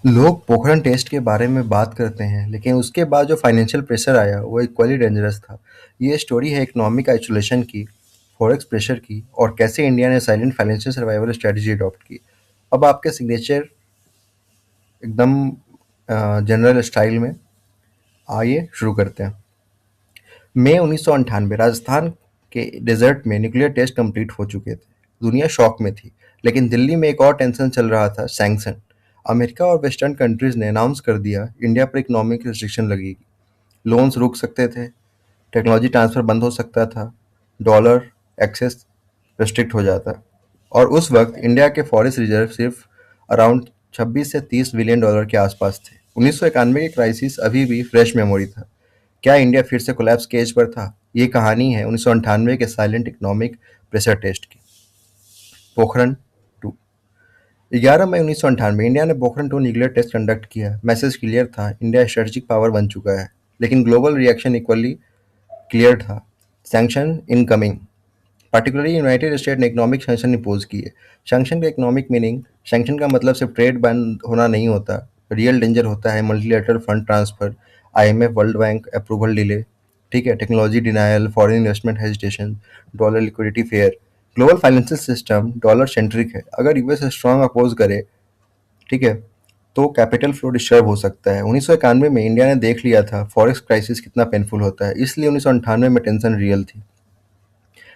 लोग पोखरण टेस्ट के बारे में बात करते हैं, लेकिन उसके बाद जो फाइनेंशियल प्रेशर आया, वो इक्वली डेंजरस था। ये स्टोरी है इकोनॉमिक आइसोलेशन की, फॉरेक्स प्रेशर की और कैसे इंडिया ने silent financial survival strategy adopt की। अब आपके सिग्नेचर एकदम जनरल स्टाइल में आइए शुरू करते हैं। मई 1998 राजस्थान के डेजर्ट में न्यूक्लियर टेस्ट कंप्लीट हो चुके थे। दुनिया शॉक में थी, लेकिन दिल्ली में एक और टेंशन चल रहा था, सैंक्शन। अमेरिका और वेस्टर्न कंट्रीज ने अनाउंस कर दिया इंडिया पर इकोनॉमिक रिस्ट्रिक्शन लगेगी। लोन्स रुक सकते थे, टेक्नोलॉजी ट्रांसफर बंद हो सकता था, डॉलर एक्सेस रिस्ट्रिक्ट हो जाता। और उस वक्त इंडिया के फॉरेस्ट रिजर्व सिर्फ अराउंड 26 से 30 बिलियन डॉलर के आसपास थे। 1991 के क्राइसिस अभी भी फ्रेश मेमोरी था। क्या इंडिया फिर से कोलैप्स के एज पर था? ये कहानी है 1998 के साइलेंट इकोनॉमिक प्रेशर टेस्ट की। पोखरण टू। 11 मई 1998 इंडिया ने Pokhran two nuclear test conduct किया। मैसेज क्लियर था, इंडिया स्ट्रेटेजिक पावर बन चुका है। लेकिन ग्लोबल रिएक्शन इक्वली क्लियर था, sanction incoming. Particularly United State ने इकोनॉमिक सैंक्शन इम्पोज किए। सैंक्शन का इकोनॉमिक मीनिंग, सैंक्शन का मतलब सिर्फ ट्रेड बंद होना नहीं होता, रियल डेंजर होता है multilateral fund transfer, IMF world bank approval delay, ठीक है, technology denial, foreign investment hesitation, dollar liquidity fair. Global financial system dollar centric है। अगर यूएस स्ट्रांग अपोज करे, ठीक है, तो कैपिटल फ्लो डिस्टर्ब हो सकता है। 1991 में इंडिया ने देख लिया था फॉरेक्स क्राइसिस कितना पेनफुल होता है, इसलिए 1998 में टेंशन रियल थी।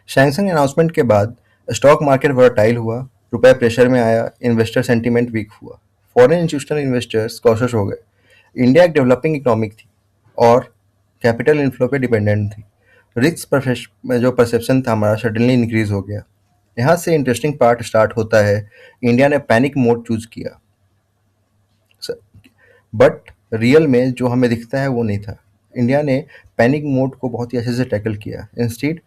सैमसंग अनाउंसमेंट के बाद स्टॉक मार्केट वोलेटाइल हुआ, रुपया प्रेशर में आया, इन्वेस्टर सेंटीमेंट वीक हुआ, फॉरेन इंस्टीट्यूशनल इन्वेस्टर्स कॉशियस हो गए। इंडिया एक डेवलपिंग इकोनॉमिक थी और कैपिटल इनफ्लो पे डिपेंडेंट थी। रिस्क जो परसेप्शन था हमारा सडनली इंक्रीज हो गया। यहाँ से इंटरेस्टिंग पार्ट स्टार्ट होता है। इंडिया ने पैनिक मोड चूज किया, बट रियल में जो हमें दिखता है वो नहीं था। इंडिया ने पैनिक मोड को बहुत ही अच्छे से टैकल किया। इंस्टीड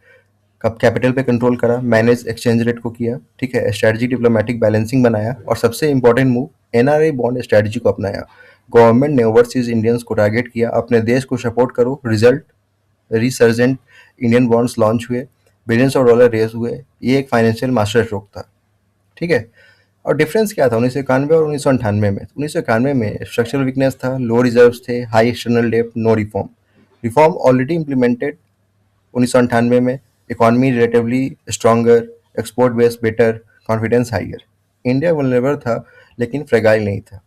कब कैपिटल पे कंट्रोल करा, मैनेज एक्सचेंज रेट को किया, ठीक है, स्ट्रेटजी डिप्लोमेटिक बैलेंसिंग बनाया और सबसे important move, NRI bond strategy को अपनाया। गवर्नमेंट ने ओवरसीज इंडियंस को टारगेट किया, अपने देश को सपोर्ट करो। Result, resurgent Indian bonds launch हुए, बिलियंस ऑफ डॉलर रेज हुए। ये एक फाइनेंशियल मास्टर स्ट्रोक था, ठीक है। और डिफरेंस क्या था 1991 और 1998 में? 1991 में स्ट्रक्चरल वीकनेस था, लो रिजर्व्स थे, high external debt, no reform. Reform already implemented 1998 में, economy relatively stronger, export base better, confidence higher. India vulnerable था लेकिन फ्रेगाइल नहीं था।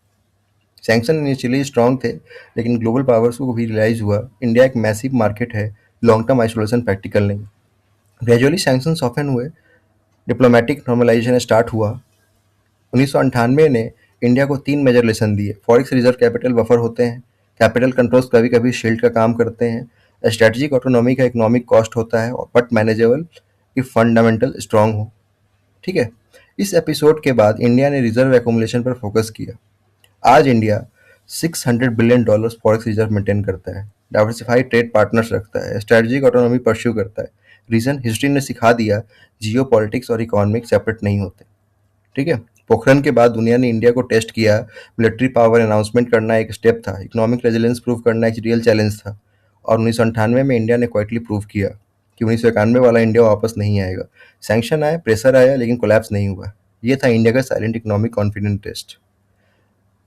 सैंक्शन इनिशियली स्ट्रॉन्ग थे, लेकिन ग्लोबल पावर्स को भी रियलाइज हुआ इंडिया एक मैसिव मार्केट है, लॉन्ग टर्म आइसोलेशन प्रैक्टिकल नहीं। ग्रेजुअली सैंक्शन सॉफ्टन हुए, डिप्लोमेटिक नॉर्मलाइजेशन स्टार्ट हुआ। 1998 ने इंडिया को 3 मेजर लेसन दिए। फॉरेक्स रिजर्व कैपिटल बफर होते हैं, कैपिटल कंट्रोल्स कभी-कभी शील्ड का काम करते हैं, स्ट्रेटेजिक ऑटोनॉमी का इकोनॉमिक कॉस्ट होता है but manageable if fundamental strong हो, ठीक है। इस एपिसोड के बाद इंडिया ने रिजर्व एक्युमुलेशन पर फोकस किया। आज India 600 billion dollars forex reserve maintain करता है, डाइवर्सिफाइड ट्रेड पार्टनर्स रखता है, स्ट्रेटेजिक ऑटोनॉमी परस्यू करता है। रीजन, हिस्ट्री ने सिखा दिया जियो पॉलिटिक्स और इकोनॉमिक सेपरेट नहीं होते, ठीक है। पोखरण के बाद दुनिया ने इंडिया को टेस्ट किया। मिलिट्री पावर अनाउंसमेंट करना एक स्टेप था, इकोनॉमिक रेजिलेंस प्रूव करना एक रियल चैलेंज था। और 1998 में इंडिया ने क्वाइटली प्रूव किया कि 1991 वाला इंडिया वापस नहीं आएगा। सैंक्शन आए, प्रेशर आया, लेकिन कोलैप्स नहीं हुआ। ये था इंडिया का साइलेंट इकोनॉमिक कॉन्फिडेंस टेस्ट।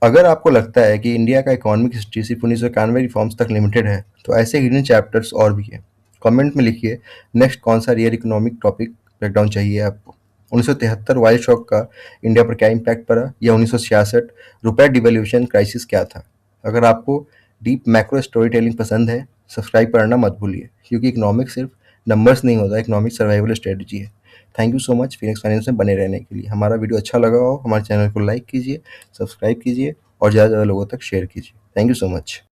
अगर आपको लगता है कि इंडिया का इकोनॉमिक हिस्ट्री सिर्फ 1991 रिफॉर्म्स तक लिमिटेड है, तो ऐसे हिडन चैप्टर्स और भी हैं। कमेंट में लिखिए नेक्स्ट कौन सा रियल इकोनॉमिक टॉपिक ब्रेकडाउन चाहिए आपको। 1973 वाइल्ड शॉक का इंडिया पर क्या इम्पैक्ट पड़ा, या 1966 रुपए डिवैल्यूएशन क्राइसिस क्या था। अगर आपको डीप मैक्रो स्टोरी टेलिंग पसंद है, सब्सक्राइब करना मत भूलिए, क्योंकि इकोनॉमिक सिर्फ नंबर्स नहीं होता, इकोनॉमिक सर्वाइवल स्ट्रेटजी है। Thank you so much Phoenix finance में बने रहने के लिए। हमारा वीडियो अच्छा लगा हो, हमारे चैनल को लाइक कीजिए, सब्सक्राइब कीजिए और ज़्यादा से ज़्यादा लोगों तक शेयर कीजिए। Thank you so much.